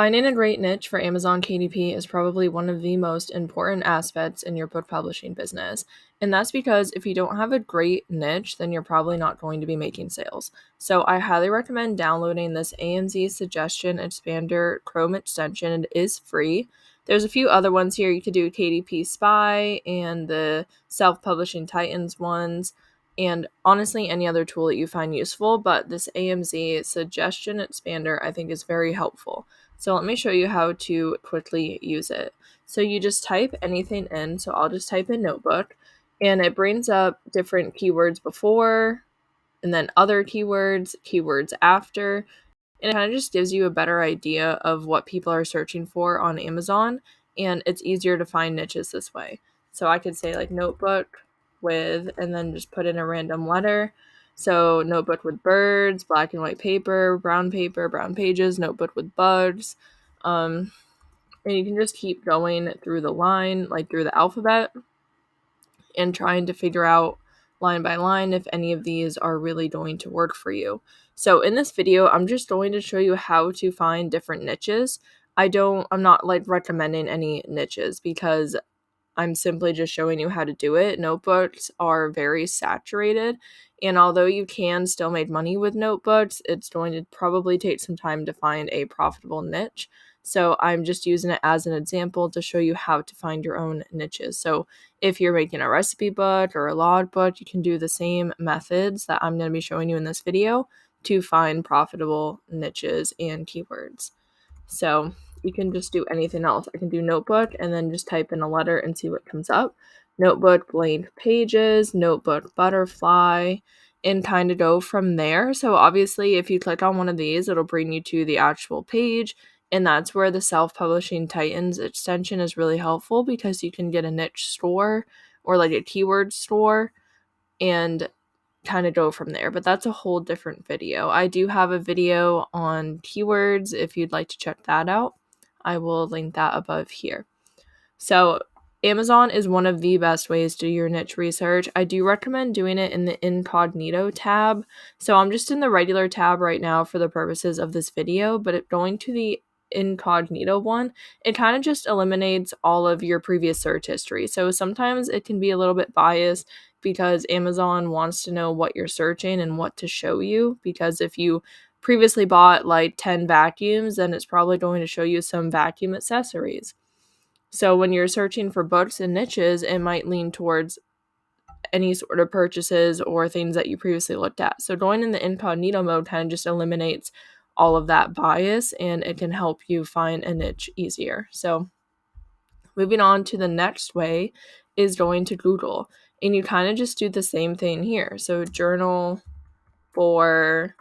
Finding a great niche for Amazon KDP is probably one of the most important aspects in your book publishing business. And that's because if you don't have a great niche, then you're probably not going to be making sales. So I highly recommend downloading this AMZ Suggestion Expander Chrome extension. It is free. There's a few other ones here. You could do KDP Spy and the Self-Publishing Titans ones, and honestly any other tool that you find useful, but this AMZ Suggestion Expander I think is very helpful. So let me show you how to quickly use it. So you just type anything in. So I'll just type in notebook, and it brings up different keywords before and then other keywords after. And it kind of just gives you a better idea of what people are searching for on Amazon. And it's easier to find niches this way. So I could say like notebook with, and then just put in a random letter. So notebook with birds, black and white paper, brown pages, notebook with bugs. And you can just keep going through the line, like through the alphabet, and trying to figure out line by line if any of these are really going to work for you. So in this video, I'm just going to show you how to find different niches. I'm not like recommending any niches because I'm simply just showing you how to do it. Notebooks are very saturated, and although you can still make money with notebooks, it's going to probably take some time to find a profitable niche. So I'm just using it as an example to show you how to find your own niches. So if you're making a recipe book or a log book, you can do the same methods that I'm going to be showing you in this video to find profitable niches and keywords. So you can just do anything else. I can do notebook and then just type in a letter and see what comes up. Notebook blank pages, notebook butterfly, and kind of go from there. So obviously if you click on one of these, it'll bring you to the actual page, and that's where the Self-Publishing Titans extension is really helpful because you can get a niche store or like a keyword store and kind of go from there, but that's a whole different video. I do have a video on keywords if you'd like to check that out. I will link that above here. So Amazon is one of the best ways to do your niche research. I do recommend doing it in the Incognito tab. So I'm just in the regular tab right now for the purposes of this video, but going to the Incognito one, it kind of just eliminates all of your previous search history. So sometimes it can be a little bit biased because Amazon wants to know what you're searching and what to show you, because if you previously bought like 10 vacuums, then it's probably going to show you some vacuum accessories. So when you're searching for books and niches, it might lean towards any sort of purchases or things that you previously looked at. So going in the incognito mode kind of just eliminates all of that bias, and it can help you find a niche easier. So moving on to the next way is going to Google, and you kind of just do the same thing here. So journal for,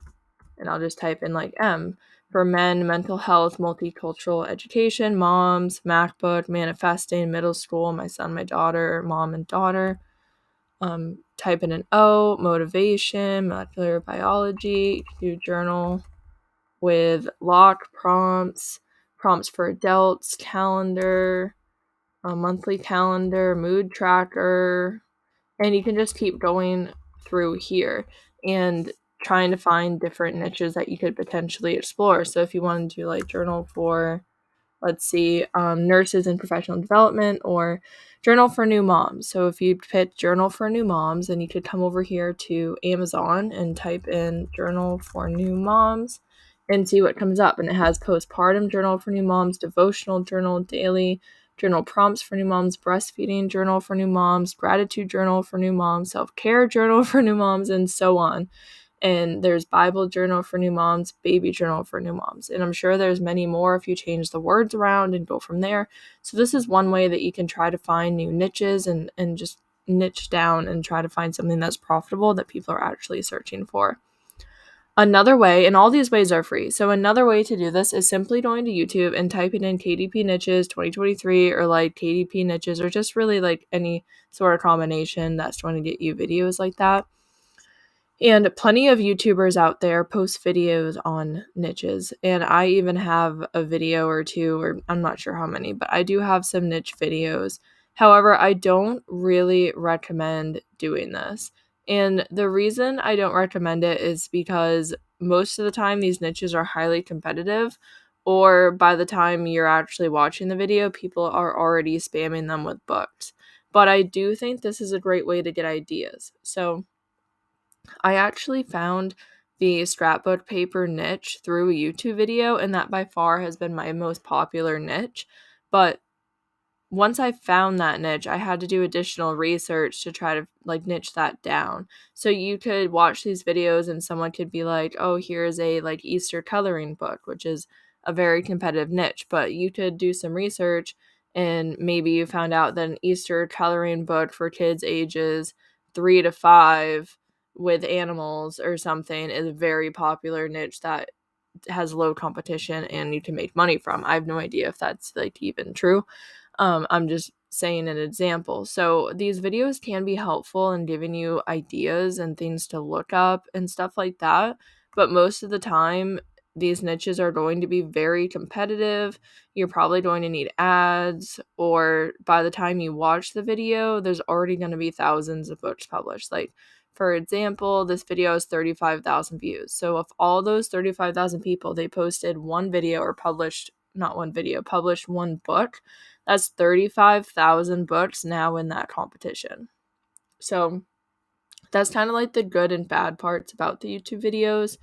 and I'll just type in like M for men, mental health, multicultural education, moms, MacBook, manifesting, middle school, my son, my daughter, mom and daughter. Type in an O, motivation, molecular biology. You do journal with lock prompts, prompts for adults, calendar, a monthly calendar, mood tracker, and you can just keep going through here and trying to find different niches that you could potentially explore. So if you wanted to like journal for, let's see, nurses in professional development, or journal for new moms. So if you pick journal for new moms, then you could come over here to Amazon and type in journal for new moms and see what comes up. And it has postpartum journal for new moms, devotional journal, daily journal prompts for new moms, breastfeeding journal for new moms, gratitude journal for new moms, self-care journal for new moms, and so on. And there's Bible journal for new moms, baby journal for new moms. And I'm sure there's many more if you change the words around and go from there. So this is one way that you can try to find new niches and just niche down and try to find something that's profitable that people are actually searching for. Another way, and all these ways are free, so another way to do this is simply going to YouTube and typing in KDP niches 2023 or like KDP niches, or just really like any sort of combination that's going to get you videos like that. And plenty of YouTubers out there post videos on niches, and I even have a video or two, or I'm not sure how many, but I do have some niche videos. However, I don't really recommend doing this. And the reason I don't recommend it is because most of the time these niches are highly competitive, or by the time you're actually watching the video, people are already spamming them with books. But I do think this is a great way to get ideas. So I actually found the scrapbook paper niche through a YouTube video, and that by far has been my most popular niche. But once I found that niche, I had to do additional research to try to like niche that down. So you could watch these videos and someone could be like, "Oh, here's a like Easter coloring book," which is a very competitive niche, but you could do some research and maybe you found out that an Easter coloring book for kids ages 3 to 5 with animals or something is a very popular niche that has low competition and you can make money from. I have no idea if that's like even true. I'm just saying an example. So these videos can be helpful in giving you ideas and things to look up and stuff like that. But most of the time, these niches are going to be very competitive. You're probably going to need ads, or by the time you watch the video, there's already going to be thousands of books published. Like, for example, this video has 35,000 views. So if all those 35,000 people, they posted one video or published, not one video, published one book, that's 35,000 books now in that competition. So that's kind of like the good and bad parts about the YouTube videos,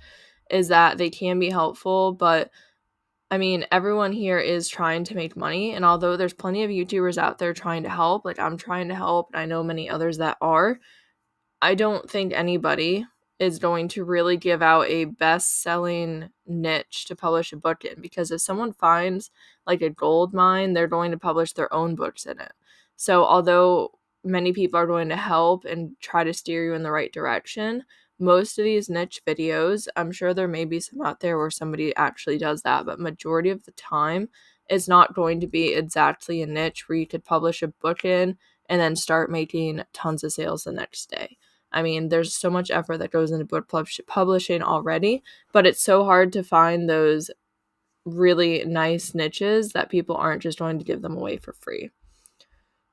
is that they can be helpful, but I mean, everyone here is trying to make money, and although there's plenty of YouTubers out there trying to help, like I'm trying to help, and I know many others that are, I don't think anybody is going to really give out a best-selling niche to publish a book in, because if someone finds like a gold mine, they're going to publish their own books in it. So although many people are going to help and try to steer you in the right direction, most of these niche videos, I'm sure there may be some out there where somebody actually does that, but majority of the time it's not going to be exactly a niche where you could publish a book in and then start making tons of sales the next day. I mean, there's so much effort that goes into book publishing already, but it's so hard to find those really nice niches that people aren't just going to give them away for free.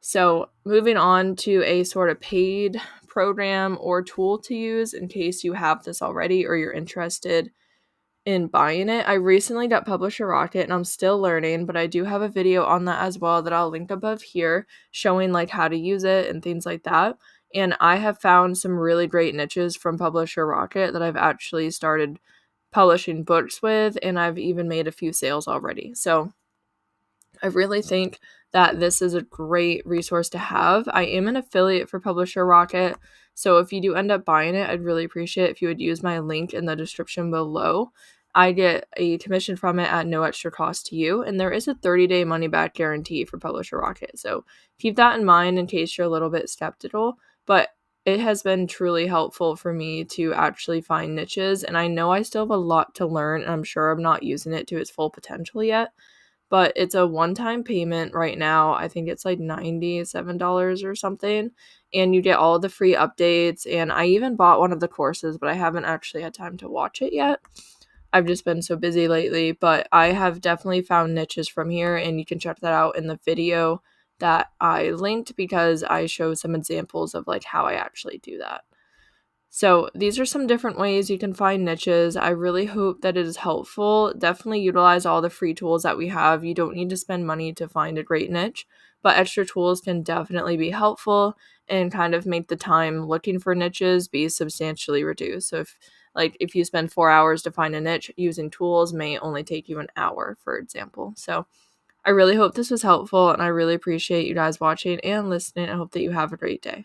So, moving on to a sort of paid program or tool to use in case you have this already or you're interested in buying it. I recently got Publisher Rocket and I'm still learning, but I do have a video on that as well that I'll link above here showing like how to use it and things like that. And I have found some really great niches from Publisher Rocket that I've actually started publishing books with, and I've even made a few sales already. So I really think that this is a great resource to have. I am an affiliate for Publisher Rocket, so if you do end up buying it, I'd really appreciate it if you would use my link in the description below. I get a commission from it at no extra cost to you, and there is a 30-day money-back guarantee for Publisher Rocket, so keep that in mind in case you're a little bit skeptical, but it has been truly helpful for me to actually find niches, and I know I still have a lot to learn, and I'm sure I'm not using it to its full potential yet, but it's a one-time payment right now. I think it's like $97 or something, and you get all the free updates, and I even bought one of the courses, but I haven't actually had time to watch it yet. I've just been so busy lately, but I have definitely found niches from here, and you can check that out in the video that I linked because I show some examples of like how I actually do that. So these are some different ways you can find niches. I really hope that it is helpful. Definitely utilize all the free tools that we have. You don't need to spend money to find a great niche, but extra tools can definitely be helpful and kind of make the time looking for niches be substantially reduced. So if you spend 4 hours to find a niche, using tools may only take you an hour, for example. So I really hope this was helpful, and I really appreciate you guys watching and listening. I hope that you have a great day.